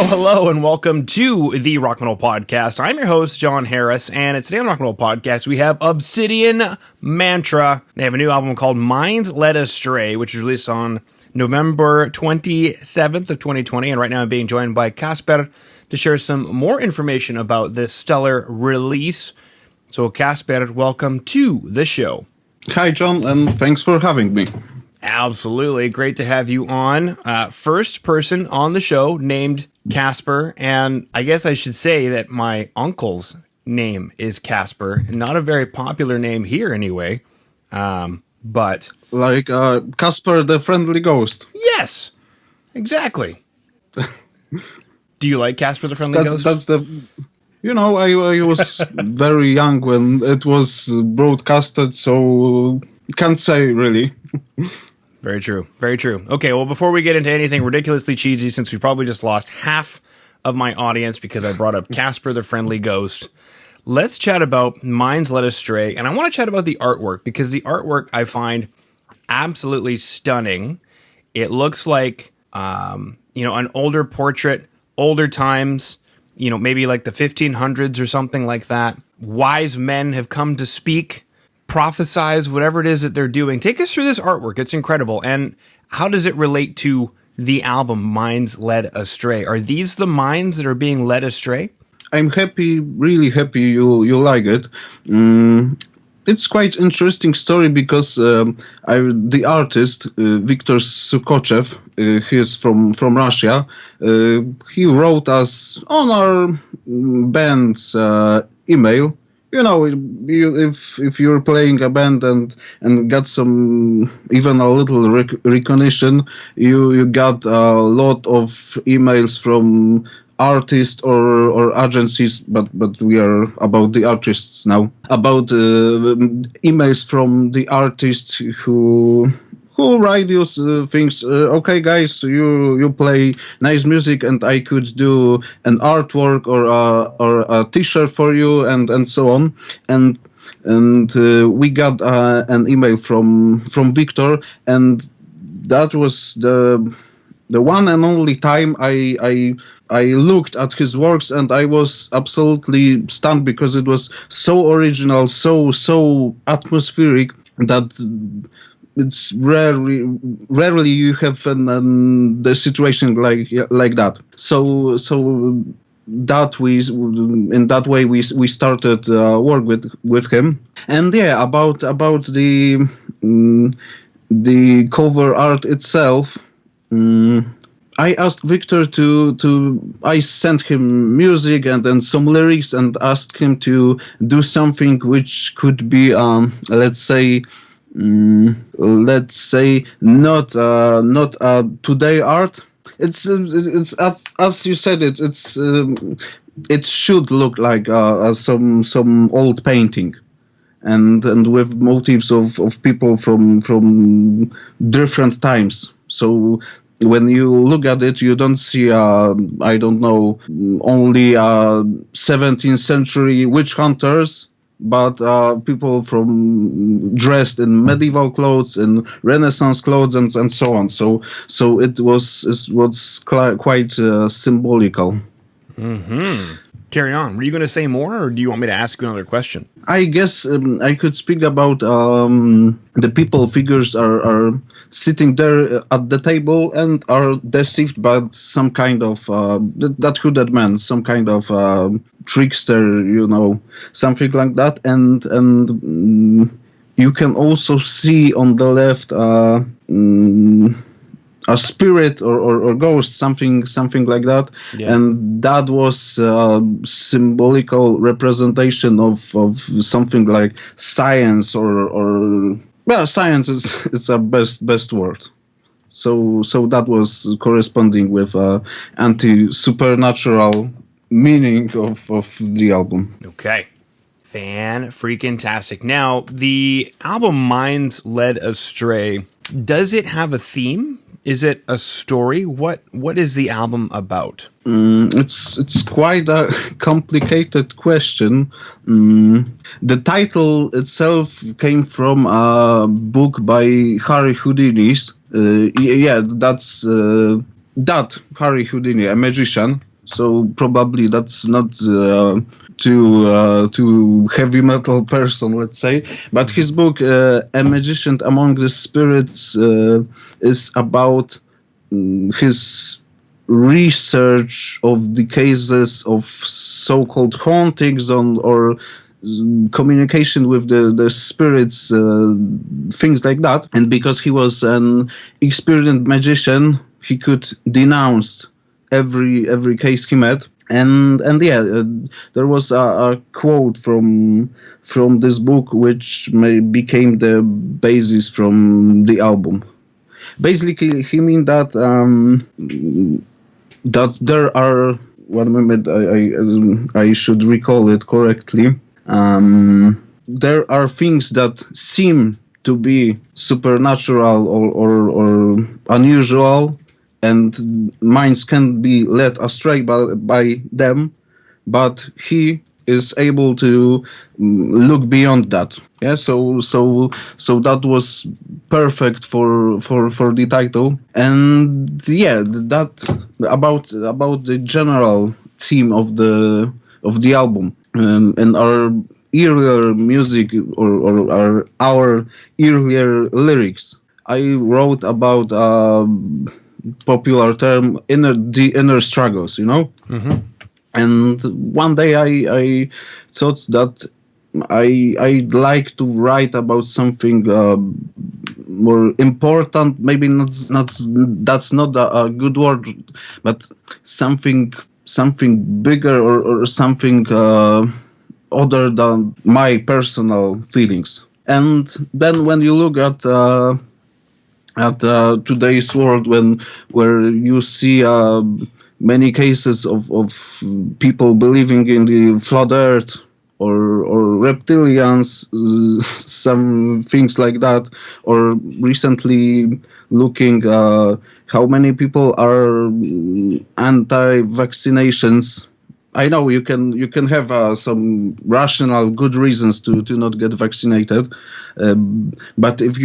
Hello, and welcome to the Rock Metal Podcast. I'm your host, John Harris, and today on Rock Metal Podcast, we have Obsidian Mantra. They have a new album called Led Astray, which was released on November 27th of 2020, and right now I'm being joined by Casper to share some more information about this stellar release. So, Casper, welcome to the show. Hi, John, and thanks for having me. Absolutely. Great to have you on. First person on the show named Casper, and I guess I should say that my uncle's name is Casper, not a very popular name here anyway, but... Like Casper the Friendly Ghost. Yes, exactly. Do you like Casper the Friendly Ghost? That's the... You know, I was very young when it was broadcasted, so can't say really. Very true. Very true. Okay, well, before we get into anything ridiculously cheesy, since we probably just lost half of my audience because I brought up Casper the Friendly Ghost, let's chat about Led Astray. And I want to chat about the artwork, because the artwork I find absolutely stunning. It looks like, an older portrait, older times, maybe like the 1500s or something like that. Wise men have come to speak, prophesize, whatever it is that they're doing. Take us through this artwork. It's incredible. And how does it relate to the album Led Astray? Are these the minds that are being led astray? I'm happy, really happy you like it. It's quite interesting story because the artist, Viktor Sukochev, he is from Russia, he wrote us on our band's email. You know, if you're playing a band and got some, even a little recognition, you got a lot of emails from artists or agencies, but we are about the artists now, about emails from the artists who write those things. Okay, guys, you play nice music, and I could do an artwork or a T-shirt for you, and so on. And we got an email from Victor, and that was the one and only time I looked at his works, and I was absolutely stunned because it was so original, so atmospheric that it's rarely you have the situation like that. So that in that way we started work with him. And yeah, about the cover art itself. I asked Victor I sent him music and then some lyrics, and asked him to do something which could be, let's say not today art. It's as you said, it should look like some old painting, and with motifs of people from different times. So when you look at it, you don't see I don't know, only 17th century witch hunters, but people from dressed in medieval clothes and Renaissance clothes and so on. So it was quite symbolical. Mm-hmm. Carry on. Were you going to say more, or do you want me to ask you another question? I guess I could speak about the people figures are sitting there at the table and are deceived by some kind of that hooded man, some kind of trickster, something like that. And you can also see on the left a spirit or ghost, something like that. Yeah. And that was symbolical representation of something like science or science is a best word. So that was corresponding with anti-supernatural meaning of the album. Okay. Fan-freaking-tastic. Now, the album Led Astray, does it have a theme? Is it a story? What is the album about? It's quite a complicated question. The title itself came from a book by Harry Houdini. That's that Harry Houdini, a magician. So probably that's not too heavy metal person, let's say. But his book, A Magician Among the Spirits, is about his research of the cases of so-called hauntings or communication with the spirits, things like that. And because he was an experienced magician, he could denounce every case he met. And there was a quote from this book which became the basis from the album. Basically, he mean that that there are, 1 minute, I should recall it correctly. There are things that seem to be supernatural or unusual, and minds can be led astray by them, but he is able to look beyond that. Yeah, so that was perfect for the title. And yeah, that about the general theme of the album, and our earlier music or our earlier lyrics. I wrote about popular term the inner struggles, you know. Mm-hmm. And one day I thought that I'd like to write about something more important. Maybe that's not a good word, but something bigger or something other than my personal feelings. And then when you look at today's world, where you see many cases of people believing in the flat Earth or reptilians, some things like that, or recently looking how many people are anti-vaccinations. I know you can have some rational good reasons to not get vaccinated, but if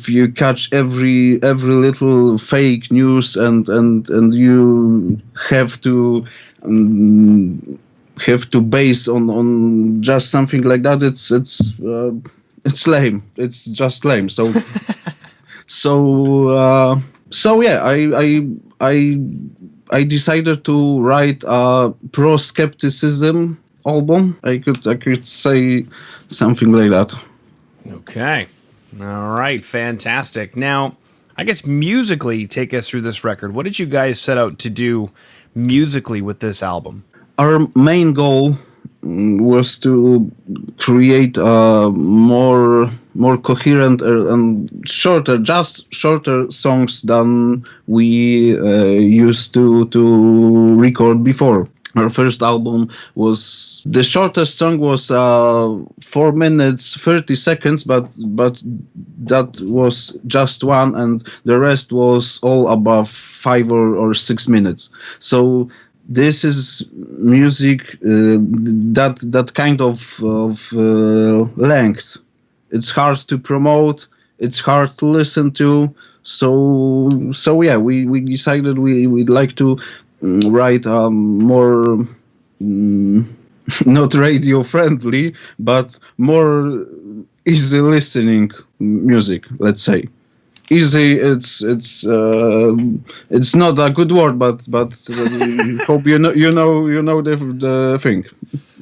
you catch every little fake news and you have to base on just something like that, it's lame. It's just lame. So I decided to write a pro-skepticism album. I could say something like that. Okay. All right. Fantastic. Now, I guess musically, take us through this record. What did you guys set out to do musically with this album? Our main goal was to create more coherent and shorter songs than we used to record before. Our first album was, the shortest song was 4 minutes 30 seconds, but that was just one, and the rest was all above 5 or 6 minutes. So this is music that kind of length. It's hard to promote. It's hard to listen to. So yeah, we decided we'd like to write more not radio friendly, but more easy listening music. Let's say. Easy, it's not a good word, but hope you know the thing.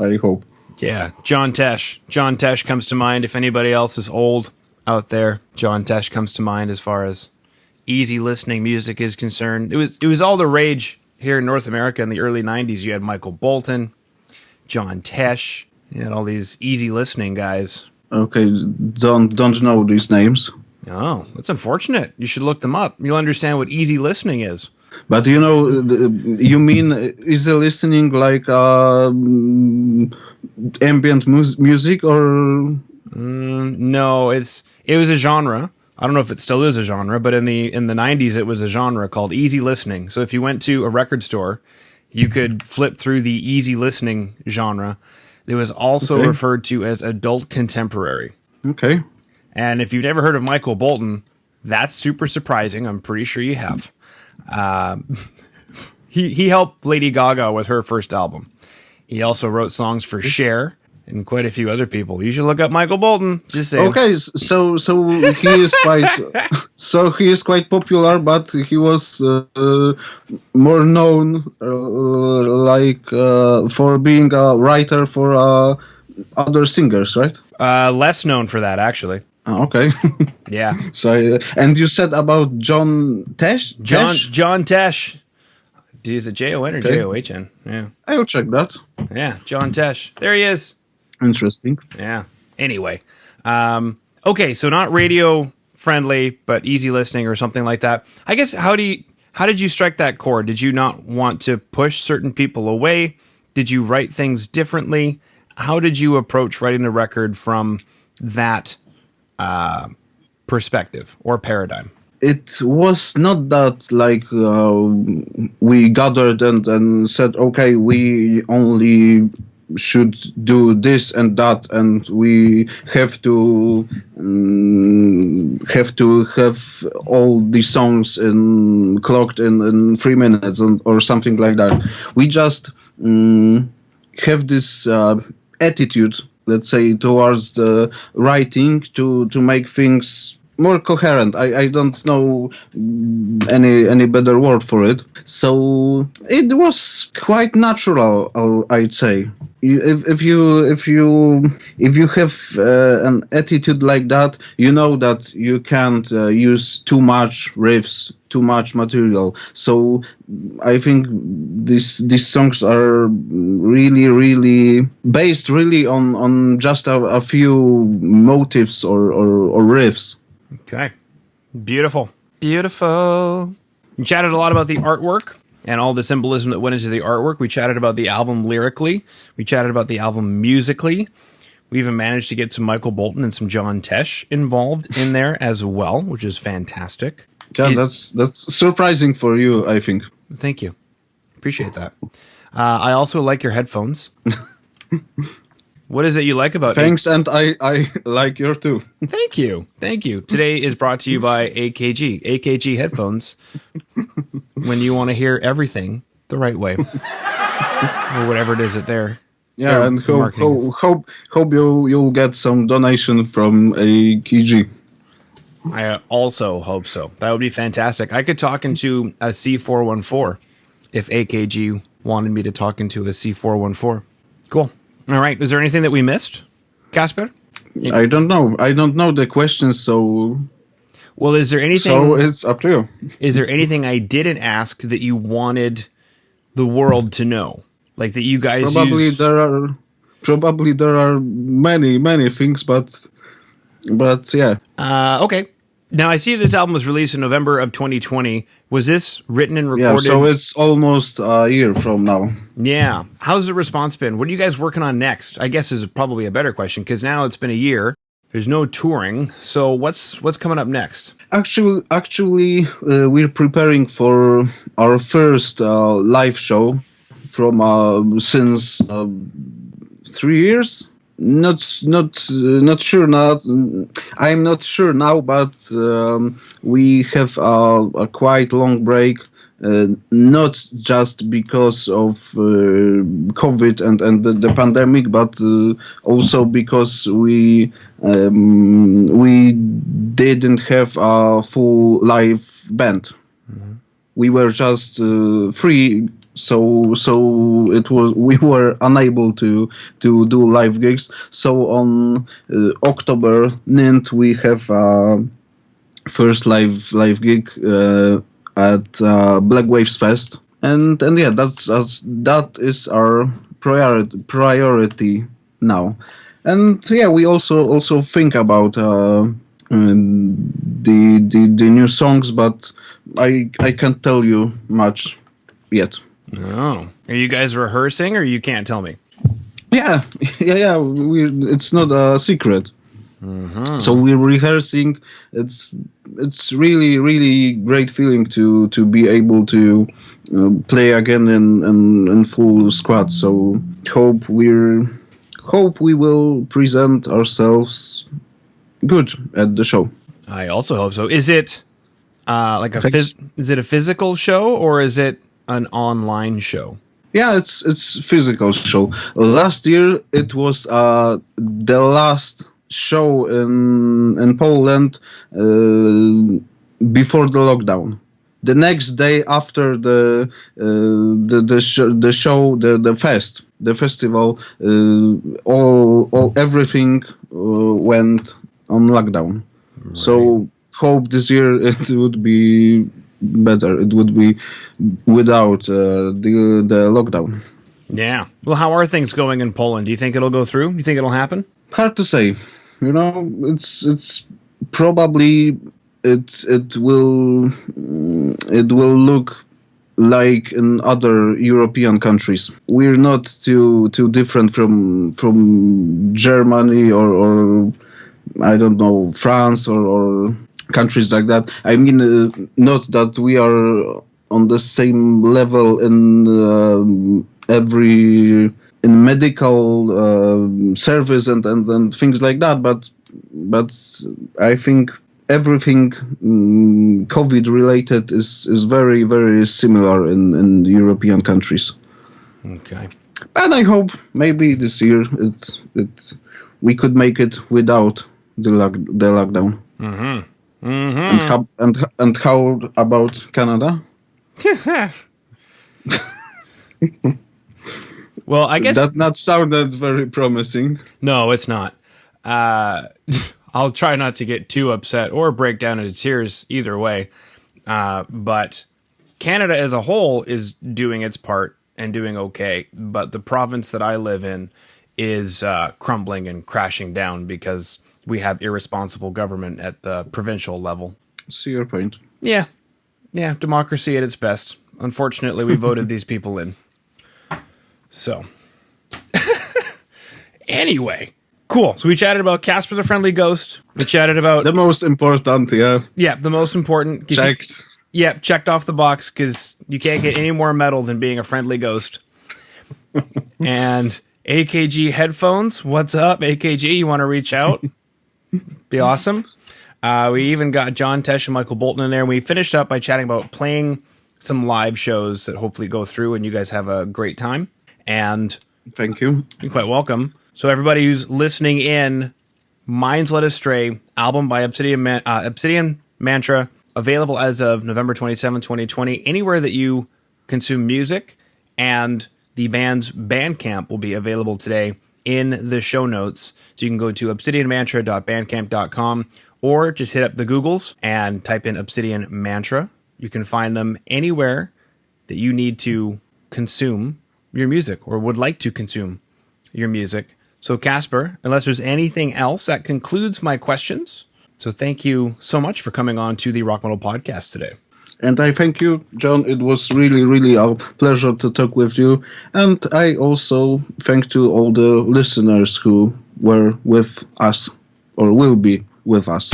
I hope. Yeah, John Tesh. John Tesh comes to mind. If anybody else is old out there, John Tesh comes to mind as far as easy listening music is concerned. It was all the rage here in North America in the early 90s. You had Michael Bolton, John Tesh. You had all these easy listening guys. Okay, don't know these names. Oh, that's unfortunate. You should look them up. You'll understand what easy listening is. But you know, you mean easy listening like ambient music or? No, it was a genre. I don't know if it still is a genre, but in the 90s it was a genre called easy listening. So if you went to a record store, you could flip through the easy listening genre. It was also referred to as adult contemporary. Okay. And if you've never heard of Michael Bolton, that's super surprising. I'm pretty sure you have. he helped Lady Gaga with her first album. He also wrote songs for Cher and quite a few other people. You should look up Michael Bolton. Just saying. Okay, so he is quite popular, but he was more known for being a writer for other singers, right? Less known for that, actually. Oh, okay. Yeah. So and you said about John Tesh? John Tesh. Is it Jon or John? Yeah. I'll check that. Yeah, John Tesh. There he is. Interesting. Yeah. Anyway. Okay, so not radio friendly, but easy listening or something like that. I guess how did you strike that chord? Did you not want to push certain people away? Did you write things differently? How did you approach writing a record from that perspective or paradigm? It was not that like we gathered and said, okay, we only should do this and that, and we have to have all the songs clocked in 3 minutes or something like that. We just have this attitude, let's say, towards the writing to make things more coherent. I don't know any better word for it. So it was quite natural, I'd say. If you have an attitude like that, you know that you can't use too much riffs, too much material. So I think these songs are really based on just a few motives or riffs. Okay. Beautiful. Beautiful. We chatted a lot about the artwork and all the symbolism that went into the artwork. We chatted about the album lyrically. We chatted about the album musically. We even managed to get some Michael Bolton and some John Tesh involved in there as well, which is fantastic. Yeah, that's surprising for you, I think. Thank you. Appreciate that. I also like your headphones. What is it you like about Thanks, and I like your too. Thank you. Thank you. Today is brought to you by AKG Headphones. When you want to hear everything the right way. Or whatever it is that they're... Yeah, and hope you'll get some donation from AKG. I also hope so. That would be fantastic. I could talk into a C414 if AKG wanted me to talk into a C414. Cool. All right. Is there anything that we missed, Casper? I don't know. I don't know the questions, so... Well, is there anything... So it's up to you. Is there anything I didn't ask that you wanted the world to know? Like that you guys Probably there are many things, but yeah. Okay. Now, I see this album was released in November of 2020. Was this written and recorded? Yeah, so it's almost a year from now. Yeah. How's the response been? What are you guys working on next? I guess is probably a better question because now it's been a year. There's no touring. So what's coming up next? Actually, we're preparing for our first live show from since 3 years. Not sure now. I'm not sure now, but we have a quite long break. Not just because of COVID and the pandemic, but also because we didn't have a full live band. Mm-hmm. We were just free. So it was, we were unable to do live gigs. So on October 9th we have first live gig at Black Waves Fest, and yeah, that is our priority now. And yeah, we also think about the new songs, but I can't tell you much yet. Oh, are you guys rehearsing, or you can't tell me? Yeah. It's not a secret. Mm-hmm. So we're rehearsing. It's really great feeling to be able to play again in full squad. So hope we will present ourselves good at the show. I also hope so. Is it is it a physical show, or is it an online show? Yeah, it's physical show. Last year it was the last show in Poland before the lockdown. The next day after the festival, everything went on lockdown. Right. So hope this year it would be better. It would be without the lockdown. Yeah. Well, how are things going in Poland? Do you think it'll go through? You think it'll happen? Hard to say. You know, it's probably it will look like in other European countries. We're not too different from Germany or I don't know, France or countries like that. I mean, not that we are on the same level in medical service and things like that, but I think everything COVID related is very, very similar in European countries. Okay. And I hope maybe this year we could make it without the lockdown. Mm-hmm. Mm-hmm. And how about Canada? Well, I guess that not sounded very promising. No, it's not. I'll try not to get too upset or break down into tears either way. But Canada as a whole is doing its part and doing okay. But the province that I live in is crumbling and crashing down because we have irresponsible government at the provincial level. See your point. Yeah. Yeah, democracy at its best. Unfortunately, we voted these people in. So, anyway, cool. So we chatted about Casper the Friendly Ghost. We chatted about... The most important, yeah. Yeah, the most important. Checked. Checked off the box because you can't get any more metal than being a friendly ghost. And AKG Headphones, what's up, AKG? You want to reach out? Be awesome. We even got John, Tesh, and Michael Bolton in there. And we finished up by chatting about playing some live shows that hopefully go through and you guys have a great time. And thank you. You're quite welcome. So everybody who's listening in, Mind's Led Astray, album by Obsidian Mantra, available as of November 27, 2020, anywhere that you consume music. And the band's Bandcamp will be available today in the show notes. So you can go to obsidianmantra.bandcamp.com or just hit up the Googles and type in Obsidian Mantra. You can find them anywhere that you need to consume your music or would like to consume your music. So Casper, unless there's anything else, that concludes my questions. So thank you so much for coming on to the Rock Metal Podcast today. And I thank you, John. It was really, really a pleasure to talk with you. And I also thank to all the listeners who were with us or will be with us.